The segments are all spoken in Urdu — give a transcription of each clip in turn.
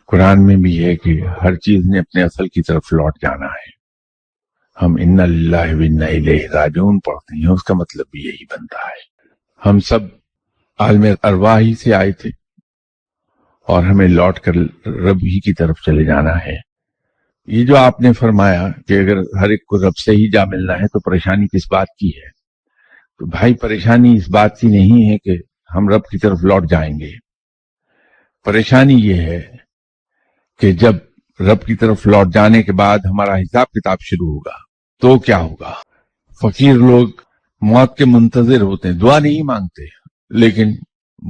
قرآن میں بھی ہے کہ ہر چیز نے اپنے اصل کی طرف لوٹ جانا ہے. ہر چیز نے اپنے اصل کی طرف لوٹ جانا ہے. ہم انا للہ و انا الیہ راجعون پڑھتے ہیں، اس کا مطلب بھی یہی بنتا ہے. ہم سب عالم ارواح ہی سے آئے تھے اور ہمیں لوٹ کر رب ہی کی طرف چلے جانا ہے. یہ جو آپ نے فرمایا کہ اگر ہر ایک کو رب سے ہی جا ملنا ہے تو پریشانی کس بات کی ہے؟ تو بھائی پریشانی اس بات کی نہیں ہے کہ ہم رب کی طرف لوٹ جائیں گے. پریشانی یہ ہے کہ جب رب کی طرف لوٹ جانے کے بعد ہمارا حساب کتاب شروع ہوگا تو کیا ہوگا؟ فقیر لوگ موت کے منتظر ہوتے ہیں، دعا نہیں مانگتے لیکن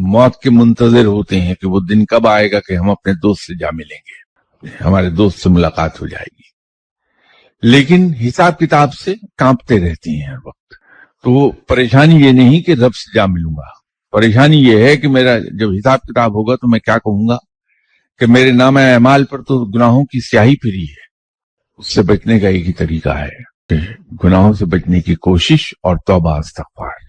موت کے منتظر ہوتے ہیں کہ وہ دن کب آئے گا کہ ہم اپنے دوست سے جا ملیں گے، ہمارے دوست سے ملاقات ہو جائے گی. لیکن حساب کتاب سے کانپتے رہتے ہیں ہر وقت. تو پریشانی یہ نہیں کہ رب سے جا ملوں گا، پریشانی یہ ہے کہ میرا جب حساب کتاب ہوگا تو میں کیا کہوں گا کہ میرے نامہ اعمال پر تو گناہوں کی سیاہی پھری ہے. اس سے بچنے کا ایک ہی طریقہ ہے کہ گناہوں سے بچنے کی کوشش اور توبہ استغفار.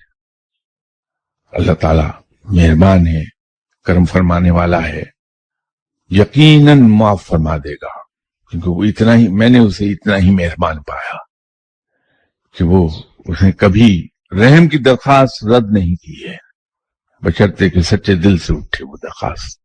اللہ تعالیٰ مہربان ہے، کرم فرمانے والا ہے، یقیناً معاف فرما دے گا، کیونکہ وہ اتنا ہی، میں نے اسے اتنا ہی مہربان پایا کہ اس نے کبھی رحم کی درخواست رد نہیں کی ہے، بشرطے کہ سچے دل سے اٹھے وہ درخواست.